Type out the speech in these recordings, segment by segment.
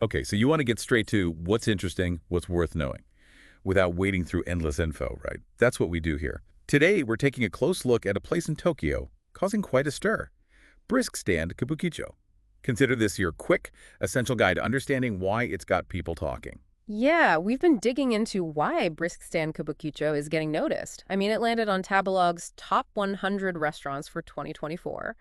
Okay, so you want to get straight to what's interesting, what's worth knowing, without wading through endless info, right? That's what we do here. Today, we're taking a close look at a place in Tokyo causing quite a stir. BRISK Stand Kabukicho. Consider this your quick, essential guide to understanding why it's got people talking. Yeah, we've been digging into why BRISK STAND KABUKICHO is getting noticed. I mean, it landed on Tabelog's top 100 restaurants for 2024.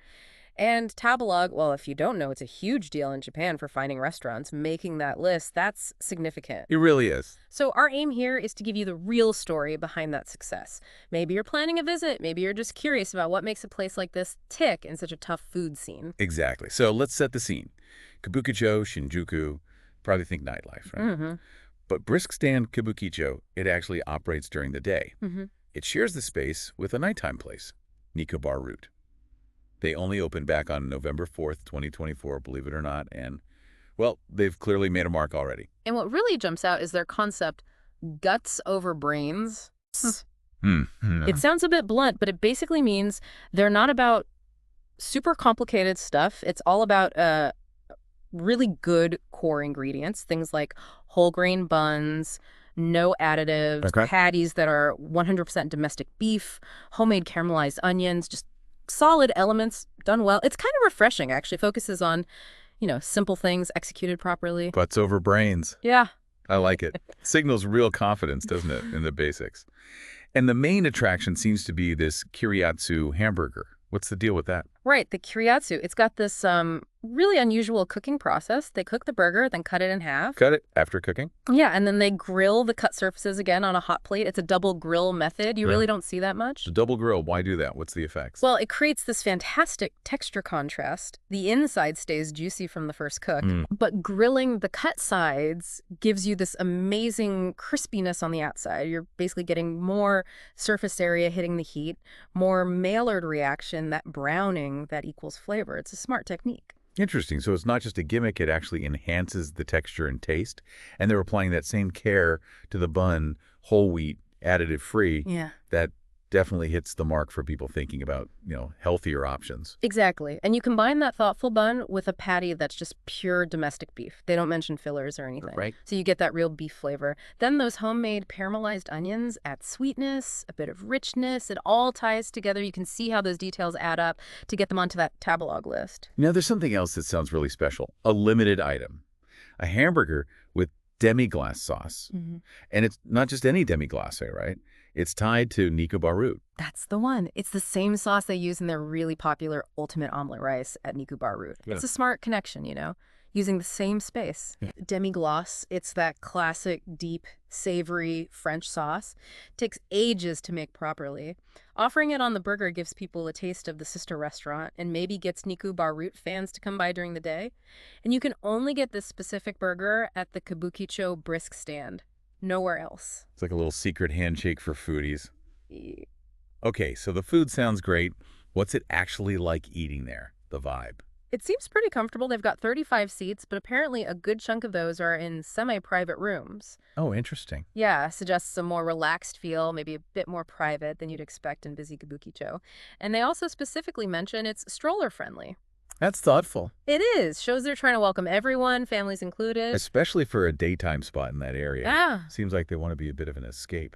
And Tabelog, well, if you don't know, it's a huge deal in Japan for finding restaurants. Making that list, that's significant. It really is. So our aim here is to give you the real story behind that success. Maybe you're planning a visit. Maybe you're just curious about what makes a place like this tick in such a tough food scene. Exactly. So let's set the scene. Kabukicho, Shinjuku, probably think nightlife, right? Mm-hmm. But BRISK Stand Kabukicho, it actually operates during the day. Mm-hmm. It shares the space with a nighttime place, Nicobar Route. They only opened back on November 4th, 2024, believe it or not, and, well, they've clearly made a mark already. And what really jumps out is their concept, guts over brains. It sounds a bit blunt, but it basically means they're not about super complicated stuff. It's all about really good core ingredients, things like whole grain buns, no additives, Okay. patties that are 100% domestic beef, homemade caramelized onions, just solid elements done well. It's kind of refreshing, actually. Focuses on, simple things executed properly. Guts over brains. Yeah. I like it. Signals real confidence, doesn't it, in the basics? And the main attraction seems to be this Kiriatsu hamburger. What's the deal with that? Right, the Kiriatsu. It's got this really unusual cooking process. They cook the burger, then cut it in half. Cut it after cooking? Yeah, and then they grill the cut surfaces again on a hot plate. It's a double grill method. You really don't see that much. The double grill, why do that? What's the effects? Well, it creates this fantastic texture contrast. The inside stays juicy from the first cook, but grilling the cut sides gives you this amazing crispiness on the outside. You're basically getting more surface area hitting the heat, more Maillard reaction, that browning that equals flavor. It's a smart technique. Interesting. So it's not just a gimmick, it actually enhances the texture and taste. And they're applying that same care to the bun, whole wheat, additive free. Yeah. That definitely hits the mark for people thinking about, healthier options. Exactly. And you combine that thoughtful bun with a patty that's just pure domestic beef. They don't mention fillers or anything. Right. So you get that real beef flavor. Then those homemade caramelized onions add sweetness, a bit of richness. It all ties together. You can see how those details add up to get them onto that Tabelog list. There's something else that sounds really special. A limited item. A hamburger with demi-glace sauce. And it's not just any demi-glace, right? It's tied to Nicobar Route. That's the one. It's the same sauce they use in their really popular ultimate omelet rice at Nicobar Route. Yeah. It's a smart connection, using the same space. Yeah. Demi-glace, it's that classic, deep, savory French sauce. Takes ages to make properly. Offering it on the burger gives people a taste of the sister restaurant and maybe gets Nicobar Route fans to come by during the day. And you can only get this specific burger at the Kabukicho BRISK Stand. Nowhere else. It's like a little secret handshake for foodies. Okay, so the food sounds great. What's it actually like eating there? The vibe. It seems pretty comfortable. They've got 35 seats, but apparently a good chunk of those are in semi-private rooms. Oh, interesting. Yeah, suggests a more relaxed feel, maybe a bit more private than you'd expect in busy Kabukicho. And they also specifically mention it's stroller-friendly. That's thoughtful. It is. Shows they're trying to welcome everyone, families included. Especially for a daytime spot in that area. Yeah. Seems like they want to be a bit of an escape.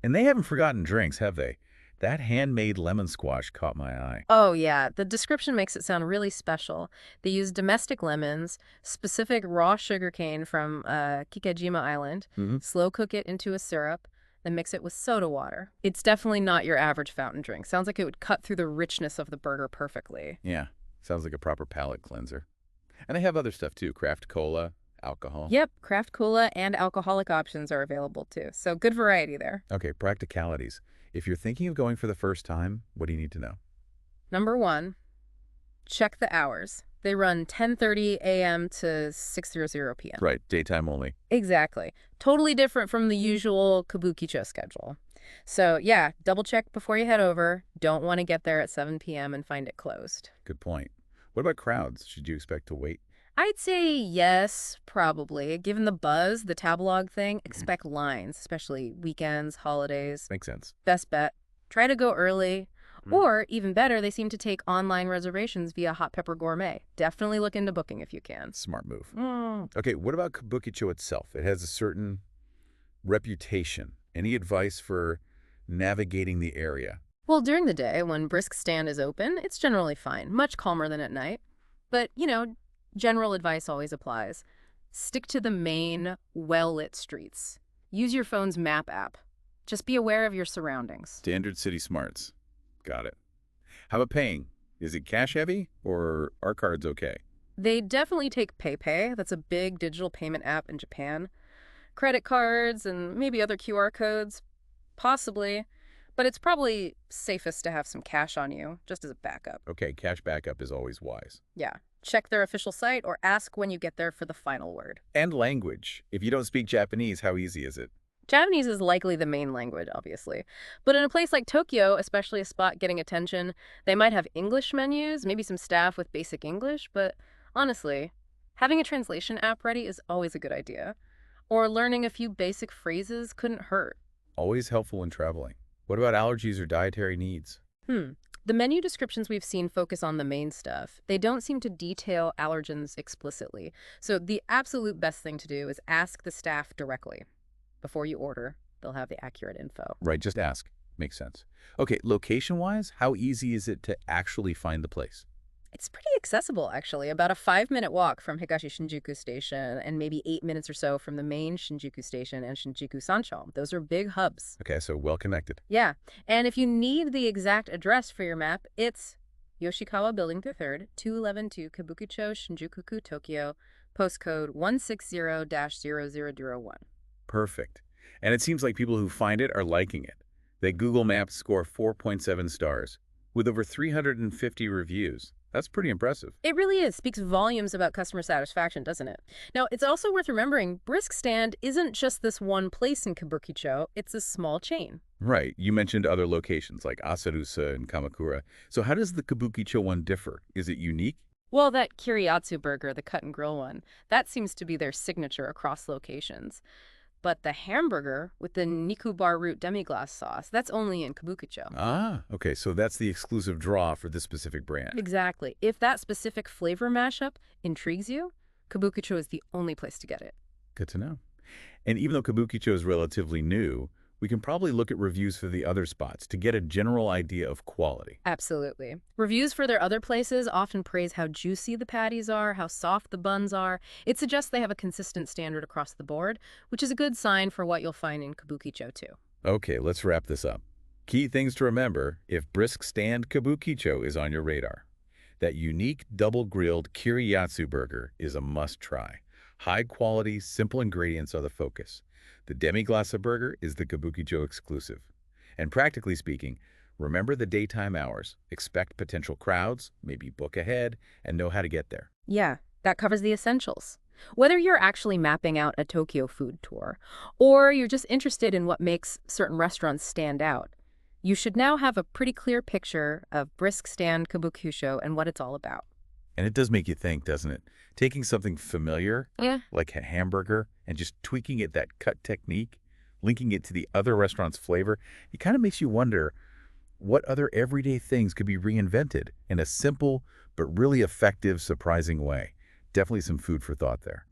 And they haven't forgotten drinks, have they? That handmade lemon squash caught my eye. Oh, yeah. The description makes it sound really special. They use domestic lemons, specific raw sugarcane from Kikajima Island, slow cook it into a syrup, then mix it with soda water. It's definitely not your average fountain drink. Sounds like it would cut through the richness of the burger perfectly. Yeah, sounds like a proper palate cleanser. And they have other stuff too, craft cola, alcohol. Yep, craft cola and alcoholic options are available too. So good variety there. Okay, practicalities. If you're thinking of going for the first time, what do you need to know? Number 1, check the hours. They run 10:30 a.m. to 6:00 p.m. Right, daytime only. Exactly. Totally different from the usual Kabukicho schedule. So yeah, double check before you head over. Don't want to get there at 7 p.m. and find it closed. Good point. What about crowds? Should you expect to wait? I'd say yes, probably. Given the buzz, the Tabelog thing, expect lines, especially weekends, holidays. Makes sense. Best bet, try to go early. Or, even better, they seem to take online reservations via Hot Pepper Gourmet. Definitely look into booking if you can. Smart move. Okay, what about kabukicho itself? It has a certain reputation. Any advice for navigating the area? Well, during the day, when Brisk Stand is open, it's generally fine, much calmer than at night. But, general advice always applies. Stick to the main, well-lit streets. Use your phone's map app. Just be aware of your surroundings. Standard city smarts. Got it. How about paying? Is it cash heavy or are cards okay? They definitely take PayPay. That's a big digital payment app in Japan. Credit cards and maybe other QR codes, possibly. But it's probably safest to have some cash on you, just as a backup. Okay, cash backup is always wise. Yeah. Check their official site or ask when you get there for the final word. And language. If you don't speak Japanese, how easy is it? Japanese is likely the main language, obviously. But in a place like Tokyo, especially a spot getting attention, they might have English menus, maybe some staff with basic English, but honestly, having a translation app ready is always a good idea. Or learning a few basic phrases couldn't hurt. Always helpful when traveling. What about allergies or dietary needs? The menu descriptions we've seen focus on the main stuff. They don't seem to detail allergens explicitly. So the absolute best thing to do is ask the staff directly. Before you order, they'll have the accurate info. Right, just ask. Makes sense. Okay, location-wise, how easy is it to actually find the place? It's pretty accessible, actually. About a 5-minute walk from Higashi Shinjuku Station and maybe 8 minutes or so from the main Shinjuku Station and Shinjuku Sancho. Those are big hubs. Okay, so well connected. Yeah, and if you need the exact address for your map, it's Yoshikawa Building 3rd, 2112 Kabukicho, Shinjuku, Tokyo, postcode 160-0001. Perfect. And it seems like people who find it are liking it. They Google Maps score 4.7 stars with over 350 reviews. That's pretty impressive. It really is. Speaks volumes about customer satisfaction, doesn't it? Now, it's also worth remembering, Brisk Stand isn't just this one place in Kabukicho. It's a small chain. Right. You mentioned other locations like Asarusa and Kamakura. So how does the Kabukicho one differ? Is it unique? Well, that Kiriatsu burger, the cut and grill one, that seems to be their signature across locations. But the hamburger with the Nikubar root demi-glace sauce, that's only in Kabukicho. Ah, okay. So that's the exclusive draw for this specific brand. Exactly. If that specific flavor mashup intrigues you, Kabukicho is the only place to get it. Good to know. And even though Kabukicho is relatively new, we can probably look at reviews for the other spots to get a general idea of quality. Absolutely. Reviews for their other places often praise how juicy the patties are, how soft the buns are. It suggests they have a consistent standard across the board, which is a good sign for what you'll find in Kabukicho too. Okay, let's wrap this up. Key things to remember if Brisk Stand Kabukicho is on your radar. That unique double-grilled Kiriatsu burger is a must-try. High-quality, simple ingredients are the focus. The demi-glace burger is the Kabukicho exclusive. And practically speaking, remember the daytime hours, expect potential crowds, maybe book ahead, and know how to get there. Yeah, that covers the essentials. Whether you're actually mapping out a Tokyo food tour, or you're just interested in what makes certain restaurants stand out, you should now have a pretty clear picture of Brisk Stand Kabukicho and what it's all about. And it does make you think, doesn't it? Taking something familiar, like a hamburger, and just tweaking it that cut technique, linking it to the other restaurant's flavor, it kind of makes you wonder what other everyday things could be reinvented in a simple but really effective, surprising way. Definitely some food for thought there.